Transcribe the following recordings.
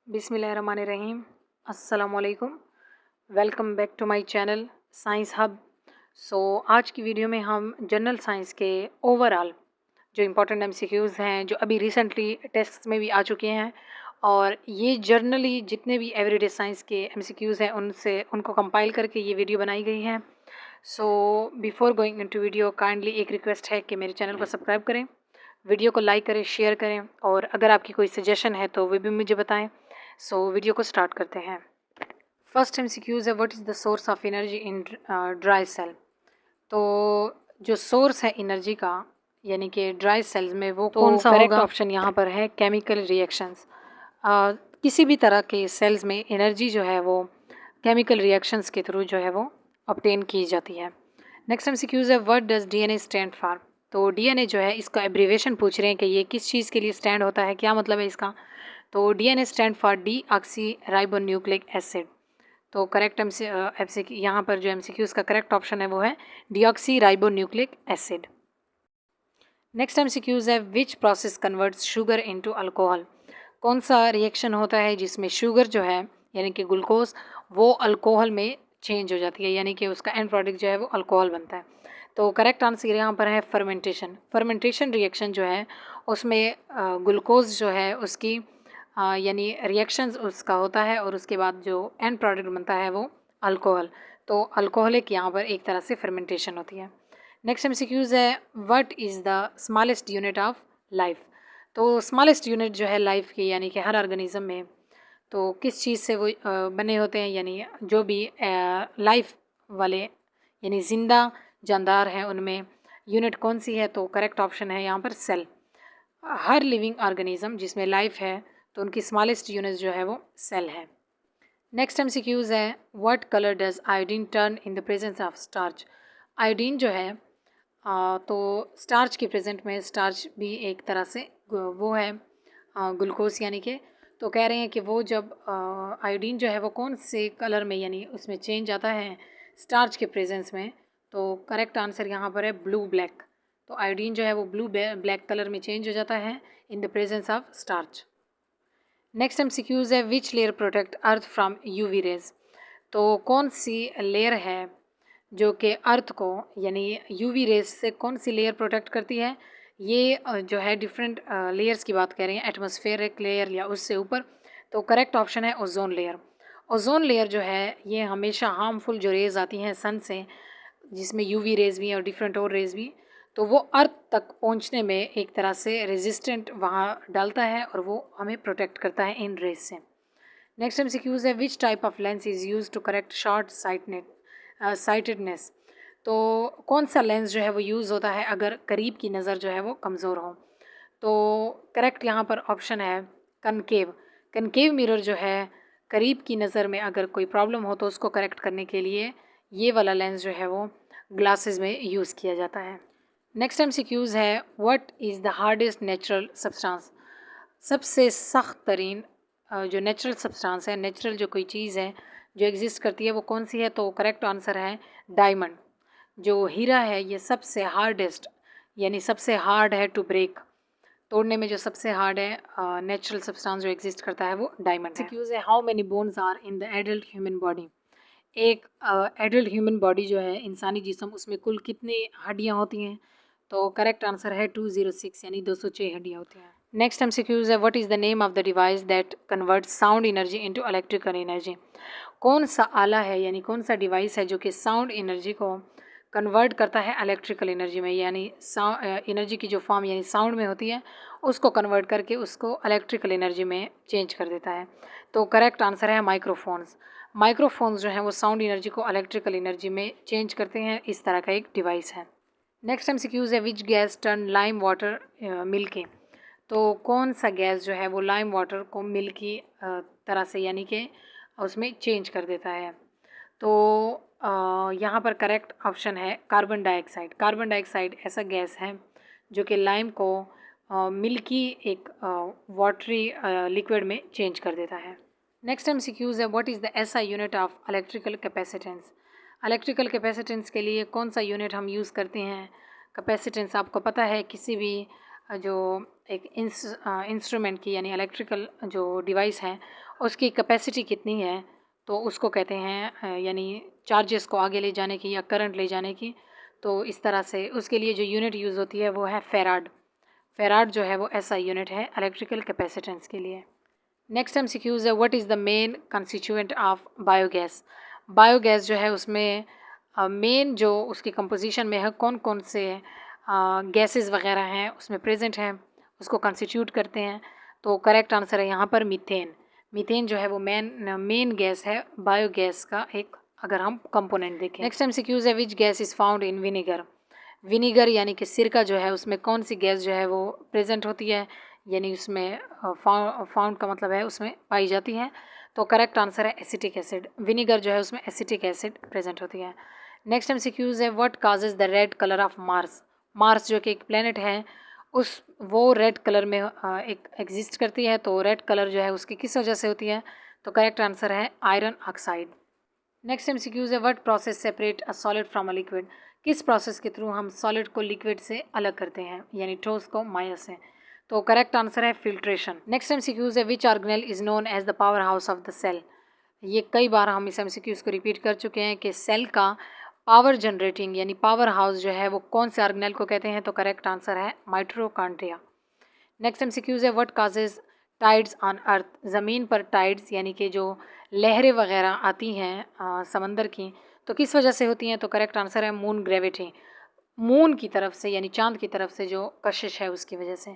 बिस्मिल्लाहिर्रहमानिर्रहीम। अस्सलामुअलैकुम। Welcome back to my channel Science Hub. आज की वीडियो में हम जनरल साइंस के ओवरऑल जो इम्पोर्टेंट एमसीक्यूज़ हैं जो अभी रिसेंटली टेस्ट में भी आ चुके हैं, और ये जर्नली जितने भी एवरीडे साइंस के एमसीक्यूज़ हैं उनको कंपाइल करके ये वीडियो बनाई गई है। Before going into video, kindly एक रिक्वेस्ट है कि मेरे चैनल को सब्सक्राइब करें, वीडियो को लाइक करें, शेयर करें, और अगर आपकी कोई सजेशन है तो वो भी मुझे बताएं। वीडियो को स्टार्ट करते हैं। फर्स्ट एमसीक्यूज़ है, what is the source of energy in dry cell. तो जो सोर्स है एनर्जी का यानी कि ड्राई सेल्स में वो कौन सा होगा? करेक्ट ऑप्शन यहाँ पर है केमिकल रिएक्शंस। किसी भी तरह के सेल्स में एनर्जी जो है वो केमिकल रिएक्शंस के थ्रू जो है वो ऑब्टेन की जाती है। नेक्स्ट एमसीक्यूज़ है, what does DNA stand for. तो डीएनए जो है इसका एब्रीविएशन पूछ रहे हैं कि ये किस चीज़ के लिए स्टैंड होता है, क्या मतलब है इसका। तो DNA stand for D oxy ribonucleic acid. तो करेक्ट यहाँ पर जो एमसीक्यूज़ का करेक्ट ऑप्शन है वो है deoxyribonucleic acid. Next MCQs है, which process converts sugar into alcohol. कौन सा रिएक्शन होता है जिसमें शुगर जो है यानी कि ग्लूकोज वो अल्कोहल में चेंज हो जाती है, यानी कि उसका एंड प्रोडक्ट जो है वो अल्कोहल बनता है। तो करेक्ट आंसर यहाँ पर है फर्मेंटेशन। फर्मेंटेशन रिएक्शन जो है उसमें ग्लूकोज जो है उसकी यानी रिएक्शंस उसका होता है, और उसके बाद जो एंड प्रोडक्ट बनता है वो अल्कोहल। तो अल्कोहलिक यहाँ पर एक तरह से फर्मेंटेशन होती है। नेक्स्ट एमसीक्यूज़ है, what is the smallest unit of life. तो स्मॉलेस्ट यूनिट जो है लाइफ की यानी कि हर ऑर्गेनिज्म में, तो किस चीज़ से वो बने होते हैं, यानी जो भी लाइफ वाले यानी ज़िंदा जानदार हैं उनमें यूनिट कौन सी है। तो करेक्ट ऑप्शन है यहाँ पर सेल। हर लिविंग ऑर्गेनिज्म जिसमें लाइफ है तो उनकी स्मॉलेस्ट यूनिट जो है वो सेल है। नेक्स्ट एमसीक्यूज़ है, what colour does iodine turn in the presence of starch. Iodine जो है तो स्टार्च के प्रेजेंट में, स्टार्च भी एक तरह से वो है ग्लूकोज यानी कि, तो कह रहे हैं कि वो जब आयोडीन जो है वो कौन से कलर में यानी उसमें चेंज आता है स्टार्च के प्रेजेंस में। तो करेक्ट आंसर यहाँ पर है ब्लू ब्लैक। तो आयोडीन जो है वो ब्लू ब्लैक कलर में चेंज हो जाता है in the presence of starch. Next MCQs है, which layer protect earth from UV rays. तो कौन सी लेयर है जो कि अर्थ को यानी यूवी रेज से कौन सी लेयर प्रोटेक्ट करती है। ये जो है डिफरेंट लेयर्स की बात कर रहे हैं, एटमॉस्फेरिक लेयर या उससे ऊपर। तो करेक्ट ऑप्शन है ओजोन लेयर। ओजोन लेयर जो है ये हमेशा हार्मफुल जो रेज़ आती हैं सन से, जिसमें यूवी रेज़ भी और डिफरेंट और रेज़ भी, तो वो अर्थ तक पहुंचने में एक तरह से रेजिस्टेंट वहाँ डालता है और वो हमें प्रोटेक्ट करता है इन रेज से। नेक्स्ट एमसीक्यूज़ है, which type of lens is use to correct short sightedness. तो कौन सा लेंस जो है वो यूज़ होता है अगर करीब की नज़र जो है वो कमज़ोर हो। तो करेक्ट यहाँ पर ऑप्शन है कनकेव। कनकेव मिरर जो है करीब की नज़र में अगर कोई प्रॉब्लम हो तो उसको करेक्ट करने के लिए ये वाला लेंस जो है वो ग्लासेस में यूज़ किया जाता है। नेक्स्ट एमसीक्यूज़ है, what is the hardest natural substance. सबसे सख्त तरीन जो नेचुरल सब्सटेंस है, नेचुरल जो कोई चीज़ है जो एग्जिस्ट करती है वो कौन सी है। तो करेक्ट आंसर है डायमंड। जो हीरा है ये सबसे हार्डेस्ट यानी सबसे हार्ड है टू ब्रेक, तोड़ने में जो सबसे हार्ड है नेचुरल सब्सटेंस जो एग्जिस्ट करता है वो डायमंड है। एक्यूज़ है, how many bones are in the adult human body. एक एडल्ट ह्यूमन बॉडी जो है इंसानी जिस्म, उसमें कुल कितनी हड्डियाँ होती हैं। तो करेक्ट आंसर है 206 यानी 206 हड्डियाँ होती हैं। नेक्स्ट एमसीक्यूज़ है, what is the name of the device that convert sound energy into electrical energy. कौन सा आला है यानी कौन सा डिवाइस है जो कि साउंड एनर्जी को कन्वर्ट करता है इलेक्ट्रिकल एनर्जी में, यानी एनर्जी की जो फॉर्म यानी साउंड में होती है उसको कन्वर्ट करके उसको इलेक्ट्रिकल एनर्जी में चेंज कर देता है। तो करेक्ट आंसर है माइक्रोफोन्स। माइक्रोफोन्स जो हैं वो साउंड एनर्जी को इलेक्ट्रिकल एनर्जी में चेंज करते हैं, इस तरह का एक डिवाइस है। नेक्स्ट एमसीक्यूज़ है, which gas turn lime water milky. तो कौन सा गैस जो है वो लाइम वाटर को मिल्की तरह से यानी कि उसमें चेंज कर देता है। तो यहाँ पर करेक्ट ऑप्शन है कार्बन डाइऑक्साइड। कार्बन डाइऑक्साइड ऐसा गैस है जो कि लाइम को मिल्की एक वाटरी लिक्विड में चेंज कर देता है। नेक्स्ट एमसीक्यूज़ है, what is the SI unit of electrical capacitance. Electrical capacitance के लिए कौन सा यूनिट हम यूज़ करते हैं। कैपेसिटेंस आपको पता है किसी भी जो एक इंस्ट्रूमेंट की यानी इलेक्ट्रिकल जो डिवाइस है उसकी कैपेसिटी कितनी है, तो उसको कहते हैं यानी चार्जेस को आगे ले जाने की या करंट ले जाने की। तो इस तरह से उसके लिए जो यूनिट यूज़ होती है वो है फेराड। फेराड जो है वो ऐसा यूनिट है इलेक्ट्रिकल कैपेसिटेंस के लिए। नेक्स्ट एमसीक्यूज़ है, what is the main constituent of biogas. Biogas जो है उसमें मेन जो उसकी कंपोजिशन में है कौन कौन से गैसेस वगैरह हैं उसमें प्रेजेंट हैं, उसको कंस्टिट्यूट करते हैं। तो करेक्ट आंसर है यहाँ पर मीथेन। मीथेन जो है वो मेन गैस है बायोगैस का एक, अगर हम कंपोनेंट देखें। नेक्स्ट एमसीक्यूज़ है, which gas is found in vinegar. Vinegar यानी कि सिरका जो है उसमें कौन सी गैस जो है वो प्रेजेंट होती है, यानी उसमें फाउंड का मतलब है उसमें पाई जाती है। तो करेक्ट आंसर है एसिटिक एसिड। विनीगर जो है उसमें एसिटिक एसिड प्रेजेंट होती है। नेक्स्ट एमसीक्यूज़ है, what causes the red colour of Mars. Mars जो कि एक प्लेनेट है उस वो रेड कलर में एक एग्जिस्ट करती है। तो रेड कलर जो है उसकी किस वजह से होती है, तो करेक्ट आंसर है आयरन ऑक्साइड। नेक्स्ट एमसीक्यूज़ है, what process separate a solid from a liquid. किस प्रोसेस के थ्रू हम सॉलिड को लिक्विड से अलग करते हैं, यानी ठोस को माया से। तो करेक्ट आंसर है फिल्ट्रेशन। नेक्स्ट एमसीक्यूज़ है, which organelle is known as the power house of the cell. ये कई बार हम इस एमसीक्यूज़ को रिपीट कर चुके हैं कि सेल का पावर जनरेटिंग यानी पावर हाउस जो है वो कौन से ऑर्गेनेल को कहते हैं, तो करेक्ट आंसर है माइटोकॉन्ड्रिया। नेक्स्ट एमसीक्यूज़ है, what causes tides on earth. ज़मीन पर टाइड्स यानी कि जो लहरें वगैरह आती हैं समंदर की, तो किस वजह से होती हैं, तो करेक्ट आंसर है मून ग्रेविटी। मून की तरफ से यानी चांद की तरफ से जो कशिश है उसकी वजह से।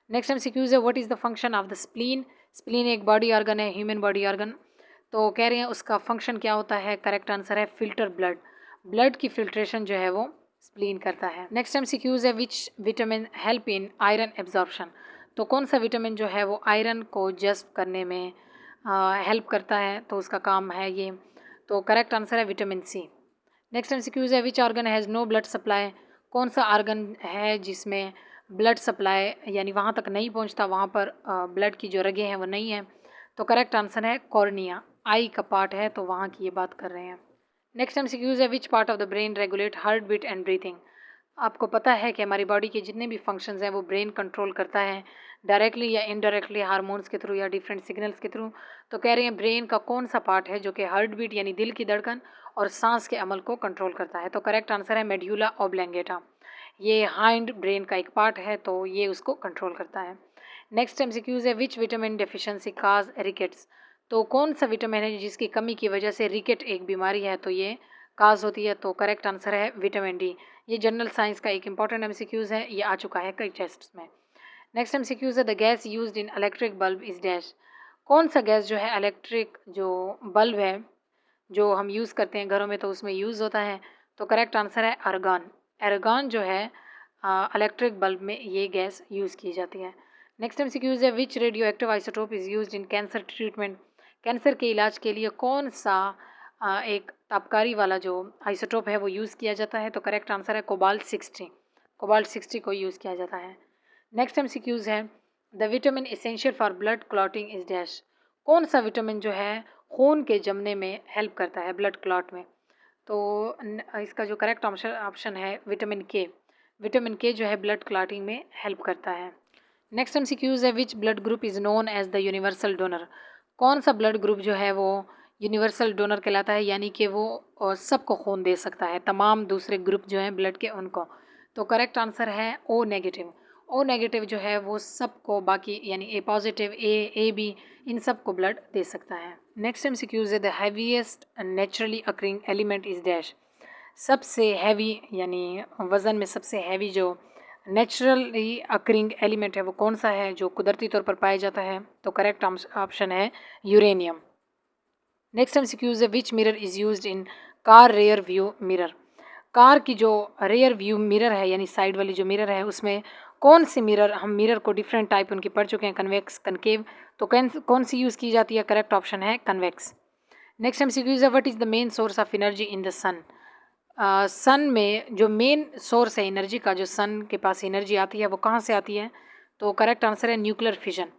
नेक्स्ट एमसीक्यूज़ है, what is the function of the spleen. Spleen एक बॉडी ऑर्गन है, ह्यूमन बॉडी ऑर्गन। तो कह रहे हैं उसका फंक्शन क्या होता है, करेक्ट आंसर है फिल्टर ब्लड। ब्लड की फिल्ट्रेशन जो है वो स्प्लीन करता है। नेक्स्ट एमसीक्यूज़ है, which vitamin help in iron absorption. तो कौन सा विटामिन जो है वो आयरन को जज़्ब करने में हेल्प करता है, तो उसका काम है ये। तो करेक्ट आंसर है विटामिन सी। नेक्स्ट एमसीक्यूज़ है, which organ has no blood supply. कौन सा ऑर्गन है जिसमें ब्लड सप्लाई यानी वहाँ तक नहीं पहुँचता, वहाँ पर ब्लड की जो रगें हैं वो नहीं हैं। तो करेक्ट आंसर है कॉर्निया, आई का पार्ट है, तो वहाँ की ये बात कर रहे हैं। नेक्स्ट एमसीक्यूज़ है, which part of the brain regulate heart beat and breathing. आपको पता है कि हमारी बॉडी के जितने भी फंक्शंस हैं वो ब्रेन कंट्रोल करता है, डायरेक्टली या इनडायरेक्टली, हार्मोन्स के थ्रू या डिफरेंट सिग्नल्स के थ्रू। तो कह रहे हैं ब्रेन का कौन सा पार्ट है जो कि हार्ट बीट यानी दिल की धड़कन और सांस के अमल को कंट्रोल करता है, तो करेक्ट आंसर है मेड्यूला ऑब्लैंगेटा। ये हाइंड ब्रेन का एक पार्ट है, तो ये उसको कंट्रोल करता है। नेक्स्ट एमसीक्यूज़ है, which vitamin deficiency cause rickets. तो कौन सा विटामिन है जिसकी कमी की वजह से रिकेट एक बीमारी है, तो ये काज होती है, तो करेक्ट आंसर है विटामिन डी। ये जनरल साइंस का एक इंपॉर्टेंट एमसीक्यूज़ है, ये आ चुका है कई टेस्ट्स में। नेक्स्ट एमसीक्यूज़ है, the gas used in electric bulb is dash. कौन सा गैस जो है इलेक्ट्रिक जो बल्ब है जो हम यूज़ करते हैं घरों में तो उसमें यूज़ होता है, तो करेक्ट आंसर है आर्गन। आर्गन जो है इलेक्ट्रिक बल्ब में ये गैस यूज़ की जाती है। नेक्स्ट एमसीक्यूज़ है, which radioactive isotope is used in cancer treatment. Cancer के इलाज के लिए कौन सा एक तापकारी वाला जो आइसोटोप है वो यूज़ किया जाता है, तो करेक्ट आंसर है कोबाल्ट 60। कोबाल्ट 60 को यूज़ किया जाता है। नेक्स्ट एमसीक्यूज़ है, the vitamin essential for blood clotting is dash. कौन सा विटामिन जो है खून के जमने में हेल्प करता है, ब्लड क्लॉट में, तो इसका जो करेक्ट ऑप्शन है विटामिन के। विटामिन के जो है ब्लड क्लॉटिंग में हेल्प करता है। नेक्स्ट एमसीक्यूज़ है, which blood group is known as the universal donor. कौन सा ब्लड ग्रुप जो है वो यूनिवर्सल डोनर कहलाता है, यानी कि वो सबको खून दे सकता है, तमाम दूसरे ग्रुप जो हैं ब्लड के उनको। तो करेक्ट आंसर है ओ नेगेटिव। ओ नेगेटिव जो है वो सबको, बाकी यानी ए पॉजिटिव, ए बी, इन सब को ब्लड दे सकता है। नेक्स्ट एमसीक्यूज़ है, the heaviest naturally occurring element is dash. सबसे हैवी यानी वज़न में सबसे हैवी जो नेचुरली अकरिंग एलिमेंट है वो कौन सा है जो कुदरती तौर पर पाया जाता है, तो करेक्ट ऑप्शन है यूरेनियम। नेक्स्ट एमसीक्यूज़ है, विच mirror is used in car rear view mirror. Car की जो रेयर व्यू मिरर है यानी साइड वाली जो मिरर है उसमें कौन सी मिरर, हम मिरर को डिफरेंट टाइप उनकी पढ़ चुके हैं, कन्वेक्स, कनकेव, तो कौन सी यूज़ की जाती है, करेक्ट ऑप्शन है कन्वेक्स। नेक्स्ट एमसीक्यूज़ है, what is the main source of energy in the sun. Sun में जो मेन सोर्स है एनर्जी का, जो सन के पास एनर्जी आती है वो कहाँ से आती है, तो करेक्ट आंसर है न्यूक्लियर फिजन।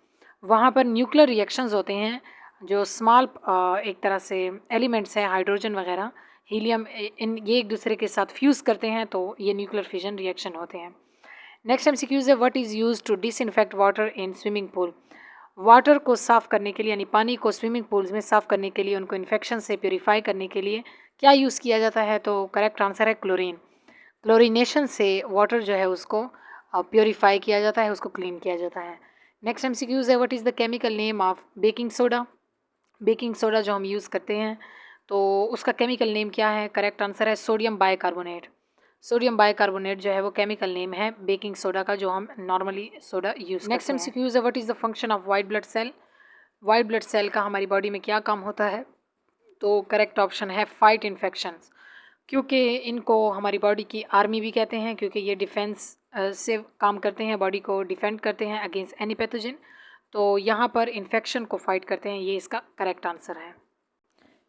वहाँ पर न्यूक्लियर रिएक्शंस होते हैं, जो स्मॉल एक तरह से एलिमेंट्स हैं, हाइड्रोजन वगैरह, हीलियम, इन ये एक दूसरे के साथ फ्यूज़ करते हैं, तो ये न्यूक्लियर फिजन रिएक्शन होते हैं। नेक्स्ट MCQs है what is use to disinfect water in swimming pool. Water को साफ़ करने के लिए यानी पानी को स्विमिंग पूल्स में साफ़ करने के लिए, उनको इन्फेक्शन से प्योरीफाई करने के लिए क्या यूज़ किया जाता है? तो करेक्ट आंसर है क्लोरीन। क्लोरीनेशन से वाटर जो है उसको प्योरीफाई किया जाता है, उसको क्लीन किया जाता है। नेक्स्ट MCQs है what is the chemical name of baking soda. Baking soda जो हम यूज़ करते हैं तो उसका केमिकल नेम क्या है? करेक्ट आंसर है सोडियम बाइकार्बोनेट। सोडियम बाइकार्बोनेट जो है वो केमिकल नेम है बेकिंग सोडा का, जो हम नॉर्मली सोडा यूज़ करते हैं। नेक्स्ट MCQs है what is the function of white blood cell. White blood cell का हमारी बॉडी में क्या काम होता है? तो करेक्ट ऑप्शन है फाइट इन्फेक्शंस, क्योंकि इनको हमारी बॉडी की आर्मी भी कहते हैं, क्योंकि ये डिफेंस से काम करते हैं, बॉडी को डिफेंड करते हैं अगेंस्ट एनी पैथोजन। तो यहाँ पर इन्फेक्शन को फाइट करते हैं, ये इसका करेक्ट आंसर है।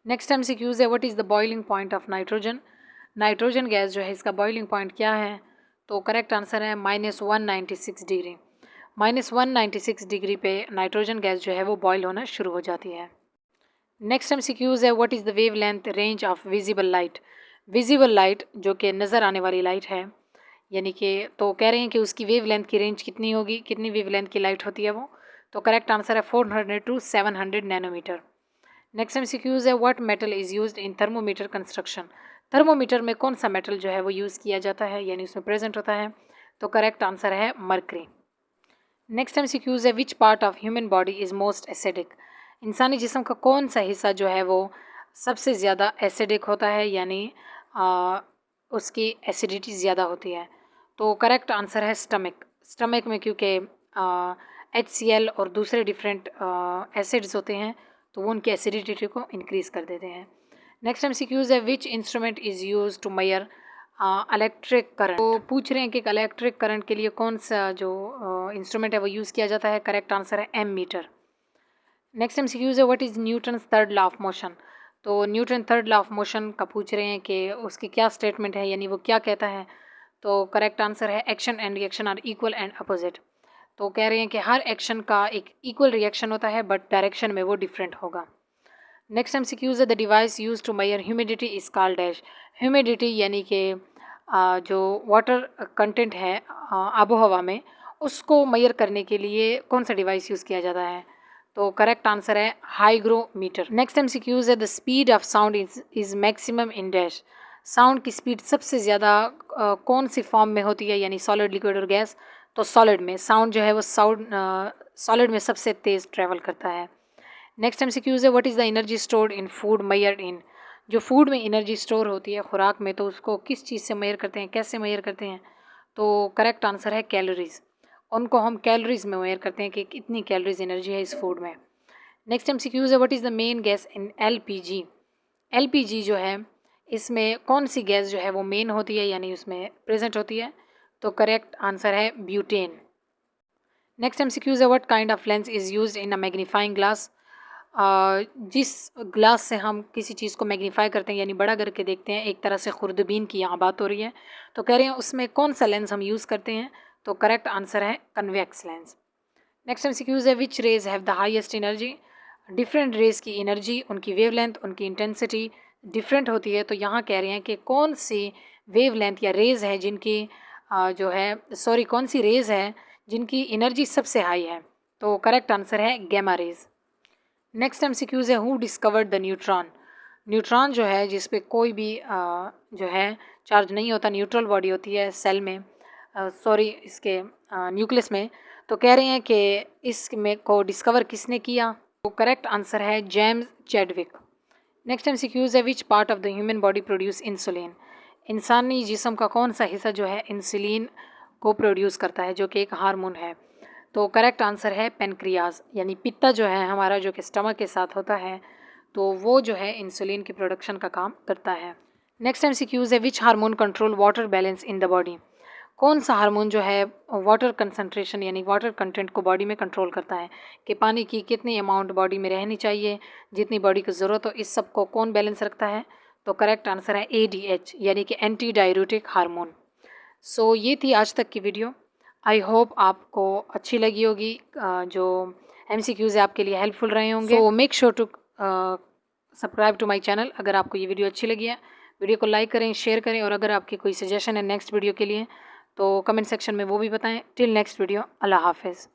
नेक्स्ट MCQs है what is the boiling point of nitrogen. Nitrogen gas जो है इसका बॉइलिंग पॉइंट क्या है? तो करेक्ट आंसर है -196 डिग्री। -196 डिग्री पे नाइट्रोजन गैस जो है वो बॉयल होना शुरू हो जाती है। नेक्स्ट MCQs है what is the wave length range of visible light. Visible light जो कि नज़र आने वाली लाइट है, यानी कि तो कह रहे हैं कि उसकी वेव लेंथ की रेंज कितनी होगी, कितनी वेव लेंथ की लाइट होती है वो? तो करेक्ट आंसर है 400 to 700 नैनोमीटर। नेक्स्ट MCQs है what metal is used in thermometer construction. Thermometer में कौन सा मेटल जो है वो यूज़ किया जाता है, यानी उसमें प्रेजेंट होता है? तो करेक्ट आंसर है मरकरी। नेक्स्ट MCQs है which part of human body is most acidic. इंसानी जिस्म का कौन सा हिस्सा जो है वो सबसे ज़्यादा एसिडिक होता है, यानी उसकी एसिडिटी ज़्यादा होती है? तो करेक्ट आंसर है स्टमक। स्टमक में क्योंकि HCl और दूसरे डिफरेंट एसिड्स होते हैं तो वो उनकी एसिडिटी को इंक्रीज़ कर देते हैं। नेक्स्ट MCQs है which instrument is use to measure electric current. तो पूछ रहे हैं कि इलेक्ट्रिक करंट के लिए कौन सा जो इंस्ट्रूमेंट है वो यूज़ किया जाता है? करेक्ट आंसर है एमीटर। नेक्स्ट MCQs है what is Newton third law of motion. तो Newton third law of motion का पूछ रहे हैं कि उसकी क्या स्टेटमेंट है, यानी वो क्या कहता है? तो करेक्ट आंसर है action and reaction are equal and opposite. तो कह रहे हैं कि हर एक्शन का एक इक्वल रिएक्शन होता है बट डायरेक्शन में वो डिफरेंट होगा। नेक्स्ट MCQs है the device use to measure humidity is called dash. Humidity यानी कि जो वाटर कंटेंट है आबोहवा में, उसको मेजर करने के लिए कौन सा डिवाइस यूज़ किया जाता है? तो करेक्ट आंसर है हाइग्रोमीटर। नेक्स्ट MCQs है the speed of sound is maximum in dash. Sound की स्पीड सबसे ज़्यादा कौन सी फॉर्म में होती है, यानी सॉलिड, लिक्विड और गैस? तो सॉलिड में। साउंड जो है वो सॉलिड में सबसे तेज़ ट्रैवल करता है। नेक्स्ट MCQs है what is the energy stored in food measured in. जो फूड में एनर्जी स्टोर होती है खुराक में, तो उसको किस चीज़ से मेजर करते हैं, कैसे मेजर करते हैं? तो करेक्ट आंसर है कैलोरीज। उनको हम कैलोरीज में मेजर करते हैं कि कितनी कैलोरीज एनर्जी है इस फूड में। नेक्स्ट MCQs है what is the main gas in LPG। LPG जो है इसमें कौन सी गैस जो है वो मेन होती है, यानी उसमें प्रेजेंट होती है? तो करेक्ट आंसर है ब्यूटेन। नेक्स्ट MCQs है what kind of lens is used in a magnifying glass. जिस ग्लास से हम किसी चीज़ को मैग्नीफाई करते हैं, यानी बड़ा करके देखते हैं, एक तरह से खुर्दबीन की यहाँ बात हो रही है, तो कह रहे हैं उसमें कौन सा लेंस हम यूज़ करते हैं? तो करेक्ट आंसर है कन्वेक्स लेंस। नेक्स्ट MCQs है which rays have the highest energy. Different rays की एनर्जी, उनकी वेव लेंथ, उनकी इंटेंसिटी डिफरेंट होती है, तो यहाँ कह रहे हैं कि कौन सी वेव लेंथ या रेज है जिनकी कौन सी रेज है जिनकी एनर्जी सबसे हाई है? तो करेक्ट आंसर है गैमा रेज। नेक्स्ट MCQs है who discovered the neutron. Neutron जो है जिस पे कोई भी जो है चार्ज नहीं होता, न्यूट्रल बॉडी होती है सेल में, इसके न्यूक्लियस में, तो कह रहे हैं कि इसमें को डिस्कवर किसने किया? तो करेक्ट आंसर है जेम्स चैडविक। नेक्स्ट MCQs है which part of the human body produce insulin. इंसानी जिस्म का कौन सा हिस्सा जो है इंसुलिन को प्रोड्यूस करता है, जो कि एक हार्मोन है? तो करेक्ट आंसर है पेनक्रियाज, यानी पित्ता जो है हमारा, जो कि स्टमक के साथ होता है, तो वो जो है इंसुलिन की प्रोडक्शन का काम करता है। नेक्स्ट MCQs है which hormone control water balance in the body. कौन सा हार्मोन जो है वाटर कंसंट्रेशन यानी वाटर कंटेंट को बॉडी में कंट्रोल करता है, कि पानी की कितनी अमाउंट बॉडी में रहनी चाहिए, जितनी बॉडी को ज़रूरत हो, इस सब को कौन बैलेंस रखता है? तो करेक्ट आंसर है ADH, यानी कि एंटी डाययूरेटिक हार्मोन। सो ये थी आज तक की वीडियो। आई होप आपको अच्छी लगी होगी, जो MCQs है आपके लिए हेल्पफुल रहे होंगे। So make sure to subscribe to my channel. अगर आपको ये वीडियो अच्छी लगी है, वीडियो को लाइक करें, शेयर करें, और अगर आपकी कोई सजेशन है नेक्स्ट वीडियो के लिए तो कमेंट सेक्शन में वो भी बताएं। टिल नेक्स्ट वीडियो, अल्लाह हाफ़िज़।